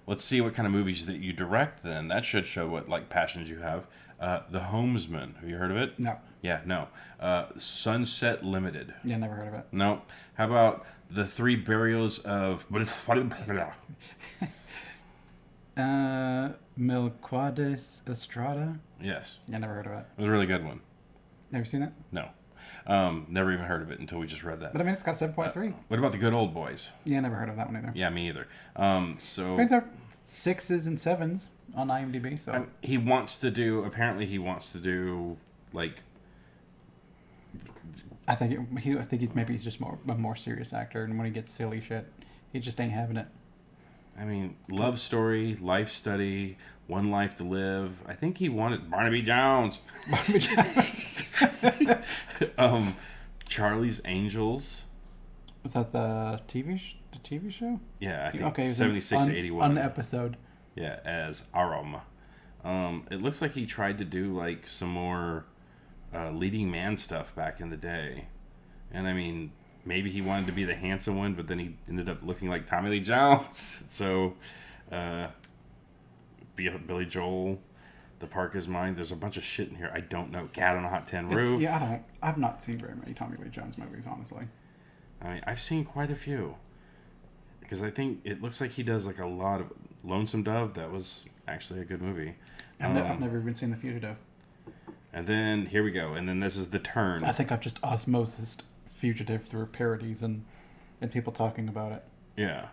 Let's see what kind of movies that you direct. Then that should show what passions you have. The Homesman. Have you heard of it? No. Yeah, no. Sunset Limited. Yeah, never heard of it. No. How about The Three Burials of... Milquades Estrada? Yes. Yeah, never heard of it. It was a really good one. Never seen it? No. Never even heard of it until we just read that. But I mean, it's got 7.3. What about The Good Old Boys? Yeah, never heard of that one either. Yeah, me either. I think they're 6s and 7s on IMDb. So he wants to do I think he's just a more serious actor, and when he gets silly shit, he just ain't having it. I mean, Love Story, Life Study, One Life to Live. I think he wanted Barnaby Jones. Barnaby Jones. Charlie's Angels. Was that the the TV show? Yeah, I think Okay, it was 76 to 81. An episode. Yeah, as Aram. It looks like he tried to do like some more leading man stuff back in the day. And I mean, maybe he wanted to be the handsome one, but then he ended up looking like Tommy Lee Jones. So, Billy Joel, The Park Is Mine. There's a bunch of shit in here. I don't know. Cat on a Hot Tin Roof. Yeah, I've not seen very many Tommy Lee Jones movies, honestly. I mean, I've seen quite a few. Because I think it looks like he does like a lot of Lonesome Dove. That was actually a good movie. I've never even seen The Fugitive. And then here we go. And then this is The Turn. I think I've just osmosis Fugitive through parodies and people talking about it. Yeah.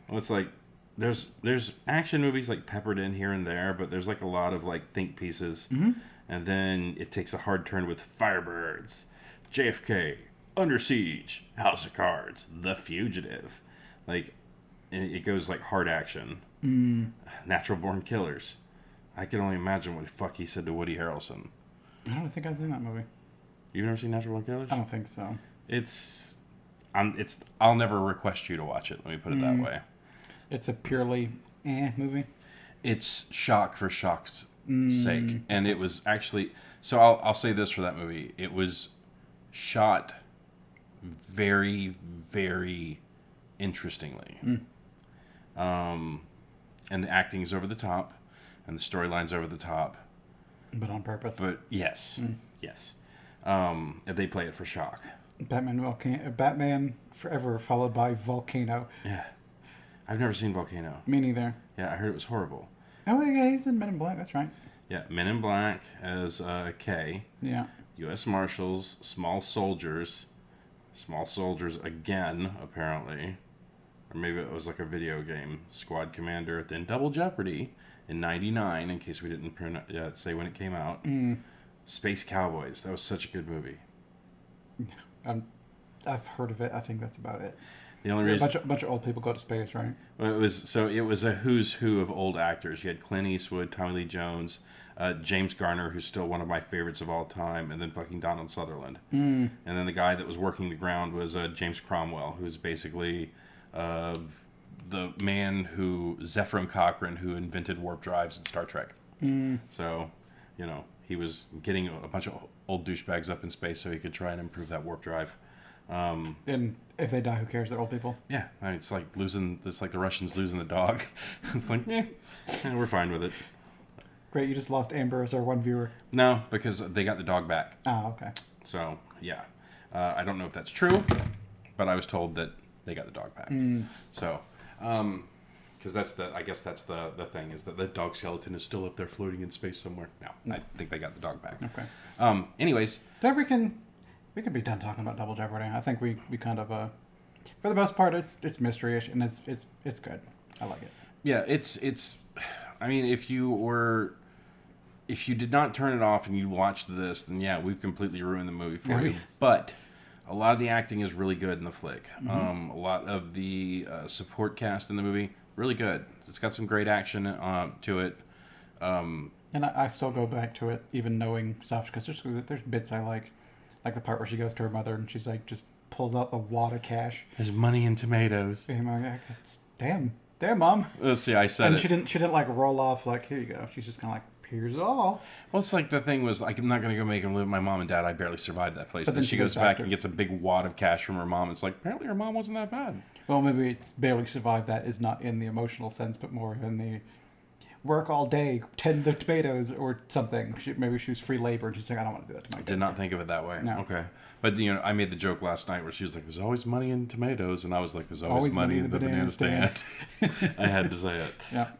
Well, it's like there's action movies like peppered in here and there, but there's like a lot of like think pieces. Mm-hmm. And then it takes a hard turn with Firebirds, JFK, Under Siege, House of Cards, The Fugitive. Like, it goes like hard action. Natural Born Killers. I can only imagine what the fuck he said to Woody Harrelson. I don't think I've seen that movie. You've never seen Natural Born Killers? I don't think so. I'll never request you to watch it. Let me put it that way. It's a purely movie. It's shock for shock's sake, and it was actually. So I'll say this for that movie: it was shot very, very interestingly, and the acting's over the top, and the storyline's over the top. But on purpose. But yes, yes, and they play it for shock. Batman Forever followed by Volcano. Yeah, I've never seen Volcano. Me neither. Yeah, I heard it was horrible. Oh yeah, he's in Men in Black. That's right. Yeah, Men in Black as K. Yeah. U.S. Marshals, Small Soldiers again, apparently. Or maybe it was like a video game. Squad Commander, then Double Jeopardy in '99, in case we didn't say when it came out. Space Cowboys, that was such a good movie. I've heard of it. I think that's about it. The only reason a bunch of old people go to space, right? Well, it was a who's who of old actors. You had Clint Eastwood, Tommy Lee Jones, James Garner, who's still one of my favorites of all time, and then fucking Donald Sutherland. And then the guy that was working the ground was James Cromwell, who's basically the man Zephyr Cochrane, who invented warp drives in Star Trek. So, he was getting a bunch of old douchebags up in space so he could try and improve that warp drive. And if they die, who cares? They're old people. Yeah, I mean, it's like the Russians losing the dog. It's like, we're fine with it. Great, you just lost Amber as our one viewer. No, because they got the dog back. Oh, okay. So yeah, I don't know if that's true, but I was told that they got the dog back. So, because I guess that's the thing, is that the dog skeleton is still up there floating in space somewhere. No, I think they got the dog back. Okay. Anyways, then we can be done talking about Double Jeopardy. I think we kind of for the most part it's mystery-ish and it's good. I like it. Yeah, it's. I mean, if you did not turn it off and you watched this, then yeah, we've completely ruined the movie for you. But a lot of the acting is really good in the flick. A lot of the support cast in the movie, really good. It's got some great action to it. And I still go back to it, even knowing stuff, because there's bits I like the part where she goes to her mother and she's like, just pulls out the wad of cash. There's money in tomatoes. And I'm like, damn, Mom. Let's see, I said and it. She didn't like roll off like, here you go. She's just kind of like, here's all. Well, it's like the thing was, like, I'm not going to go make them live with my mom and dad. I barely survived that place. But then she goes back and gets a big wad of cash from her mom. It's like, apparently her mom wasn't that bad. Well, maybe it's barely survived that is not in the emotional sense, but more in the work all day, tend the tomatoes or something. Maybe she was free labor and she's like, I don't want to do that to my kid. Did not think of it that way. No. Okay. But, I made the joke last night where she was like, there's always money in tomatoes. And I was like, there's always money in the banana stand. I had to say it. Yeah.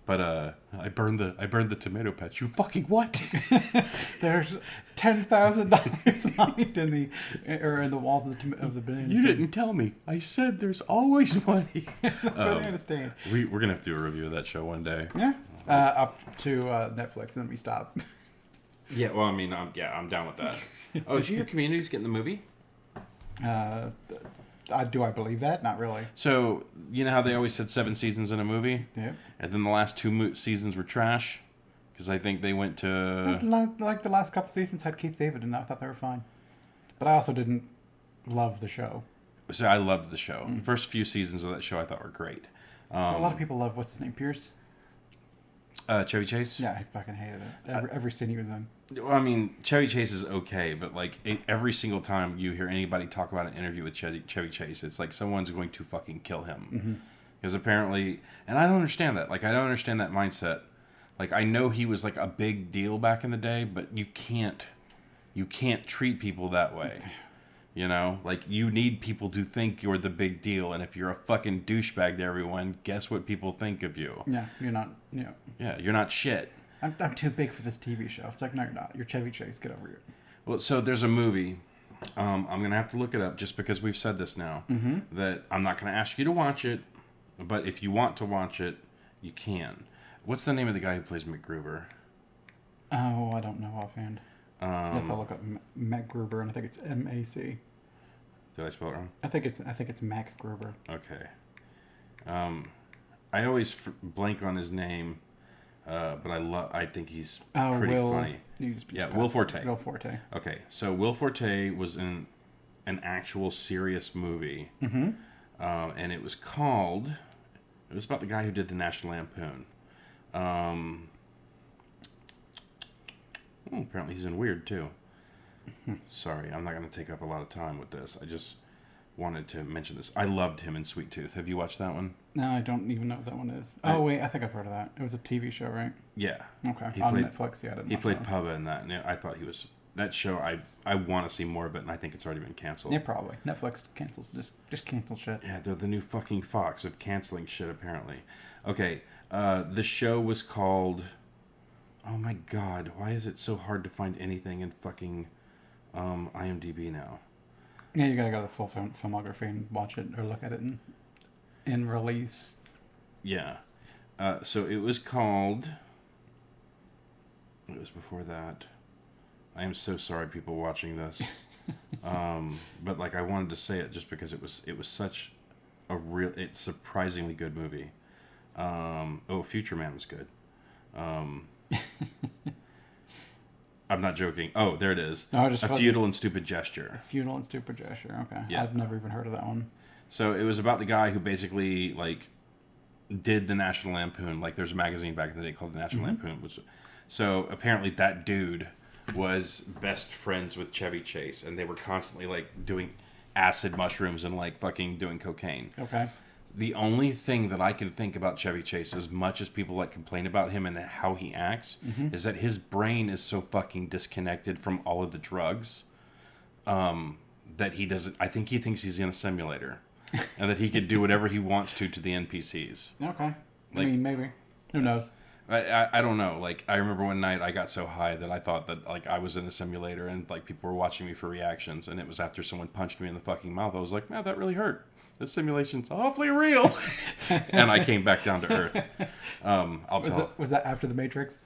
But I burned the tomato patch. You fucking what? There's $10,000 lined in the walls of the banana stand. You didn't tell me. I said there's always money. Banana stand. We're gonna have to do a review of that show one day. Yeah. Up to Netflix, and then we stop. Yeah. Well, I mean, I'm down with that. Oh, did you hear Community's getting the movie? Do I believe that? Not really. So, you know how they always said 7 seasons in a movie? Yeah. And then the last 2 seasons were trash? Because I think they went to... Like the last couple seasons had Keith David, and I thought they were fine. But I also didn't love the show. So I loved the show. The first few seasons of that show I thought were great. A lot of people love what's his name, Pierce. Chevy Chase. Yeah, I fucking hated it. Every scene he was in. Well, I mean, Chevy Chase is okay, but like every single time you hear anybody talk about an interview with Chevy Chase, it's like someone's going to fucking kill him. Because apparently, and I don't understand that. Like, I don't understand that mindset. Like, I know he was like a big deal back in the day, but you can't treat people that way. You know, like, you need people to think you're the big deal, and if you're a fucking douchebag to everyone, guess what people think of you? Yeah, you're not. Yeah, you're not shit. I'm too big for this TV show. It's like, no, you're not. You're Chevy Chase. Get over here. Well, so there's a movie. I'm gonna have to look it up just because we've said this now. That I'm not gonna ask you to watch it, but if you want to watch it, you can. What's the name of the guy who plays MacGruber? Oh, I don't know offhand. You have to look up Mac Gruber, and I think it's M-A-C. Did I spell it wrong? I think it's Mac Gruber. Okay. I always blank on his name, but I think he's pretty funny. Will Forte. Will Forte. Okay, so Will Forte was in an actual serious movie, and it was called. It was about the guy who did the National Lampoon. Apparently he's in Weird too. Sorry, I'm not going to take up a lot of time with this. I just wanted to mention this. I loved him in Sweet Tooth. Have you watched that one? No, I don't even know what that one is. Oh, wait, I think I've heard of that. It was a TV show, right? Yeah. Okay, on Netflix, yeah. He played Pubba in that, and I thought he was... That show, I want to see more of it, and I think it's already been canceled. Yeah, probably. Netflix cancels, just cancel shit. Yeah, they're the new fucking Fox of canceling shit, apparently. Okay, the show was called... Oh my god, why is it so hard to find anything in fucking IMDb now? Yeah, you gotta go to the full filmography and watch it or look at it in release. Yeah. So it was called... It was before that. I am so sorry, people watching this. But like, I wanted to say it just because it was such a real... It's surprisingly good movie. Future Man was good. I'm not joking. Oh, there it is. No, A Futile and Stupid Gesture. A Futile and Stupid Gesture. Okay. Yeah. I've never even heard of that one. So it was about the guy who basically like did the National Lampoon. Like, there's a magazine back in the day called the National Lampoon. So apparently that dude was best friends with Chevy Chase, and they were constantly like doing acid mushrooms and like fucking doing cocaine. Okay. The only thing that I can think about Chevy Chase, as much as people like complain about him and how he acts, is that his brain is so fucking disconnected from all of the drugs that he doesn't. I think he thinks he's in a simulator, and that he could do whatever he wants to the NPCs. Okay. Like, I mean, maybe. Who knows? I don't know. Like, I remember one night I got so high that I thought that like I was in a simulator and like people were watching me for reactions, and it was after someone punched me in the fucking mouth. I was like, man, that really hurt. This simulation's awfully real. And I came back down to earth. Was that after The Matrix?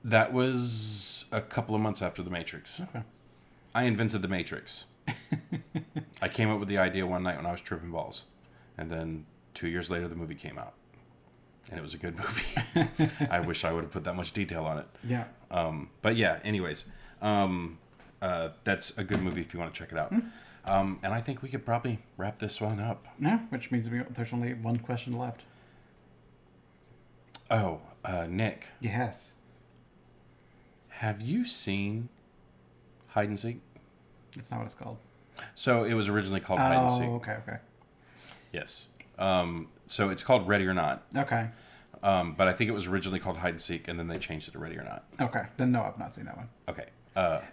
That was a couple of months after The Matrix. Okay. I invented The Matrix. I came up with the idea one night when I was tripping balls. And then 2 years later, the movie came out. And it was a good movie. I wish I would have put that much detail on it. Yeah. But yeah, anyways. That's a good movie if you want to check it out. And I think we could probably wrap this one up. Yeah, which means there's only one question left. Oh, Nick. Yes. Have you seen Hide and Seek? That's not what it's called. So it was originally called Hide and Seek. Oh, okay. Yes. So it's called Ready or Not. Okay. But I think it was originally called Hide and Seek, and then they changed it to Ready or Not. Okay. Then no, I've not seen that one. Okay.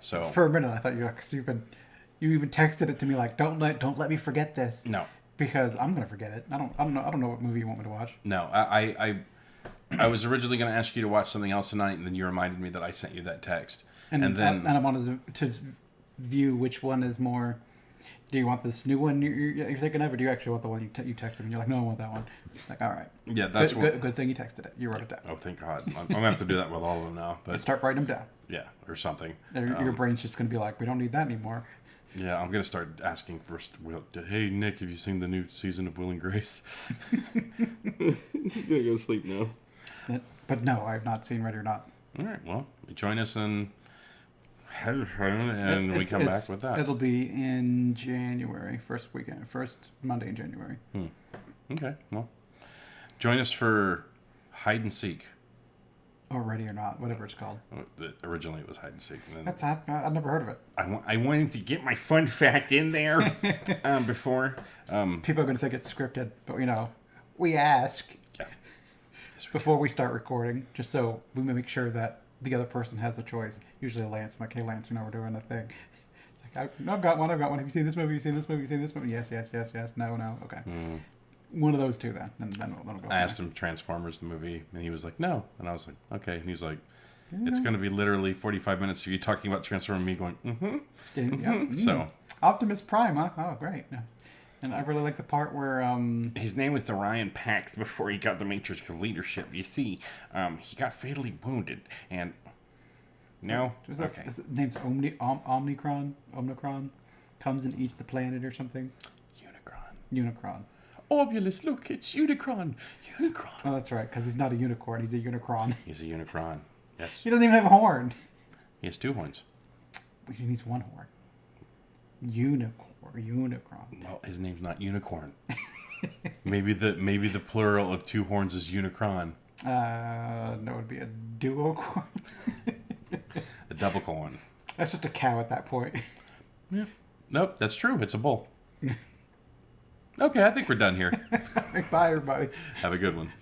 So for a minute I thought you even texted it to me like, don't let me forget this. No. Because I'm gonna forget it. I don't know what movie you want me to watch. No, I was originally going to ask you to watch something else tonight, and then you reminded me that I sent you that text. And then I wanted to view which one is more. Do you want this new one you're thinking of, or do you actually want the one you texted me? And you're like, no, I want that one. Like, all right. Yeah, that's good thing you texted it. You wrote it down. Oh, thank God. I'm gonna have to do that with all of them now. But start writing them down. Yeah, or something. Your brain's just gonna be like, we don't need that anymore. Yeah, I'm gonna start asking first. Hey, Nick, have you seen the new season of Will and Grace? I'm gonna go sleep now. But no, I've not seen Ready or Not. All right. Well, join us in and we come back with that. It'll be in January, first Monday in January. Okay, well, join us for Hide and Seek. Or Ready or Not, whatever it's called. Originally it was Hide and Seek. And then I've never heard of it. I wanted to get my fun fact in there before. People are going to think it's scripted, but we ask before we start recording, just so we make sure that the other person has a choice. Usually Lance, I'm like, hey Lance, we're doing a thing. It's like, I've got one. Have you seen this movie? You seen this movie? You seen this movie? Yes. No. Okay. One of those two then. And then we'll go. I asked him Transformers the movie, and he was like, no. And I was like, okay. And he's like, it's going to be literally 45 minutes of you talking about Transformers and me going, So. Optimus Prime, huh? Oh, great. And I really like the part where... his name was Orion Pax before he got the Matrix of Leadership. You see, he got fatally wounded, and... No? Okay. His name's Omnicron? Omnicron? Comes and eats the planet or something? Unicron. Orbulus, look, it's Unicron. Oh, that's right, because he's not a unicorn, he's a Unicron. He's a Unicron, yes. He doesn't even have a horn. He has 2 horns. He needs 1 horn. Unicron. Well, his name's not Unicorn. maybe the plural of 2 horns is Unicron. No, it would be a duocorn. A double corn. That's just a cow at that point. Yeah. Nope, that's true. It's a bull. Okay, I think we're done here. Bye, everybody. Have a good one.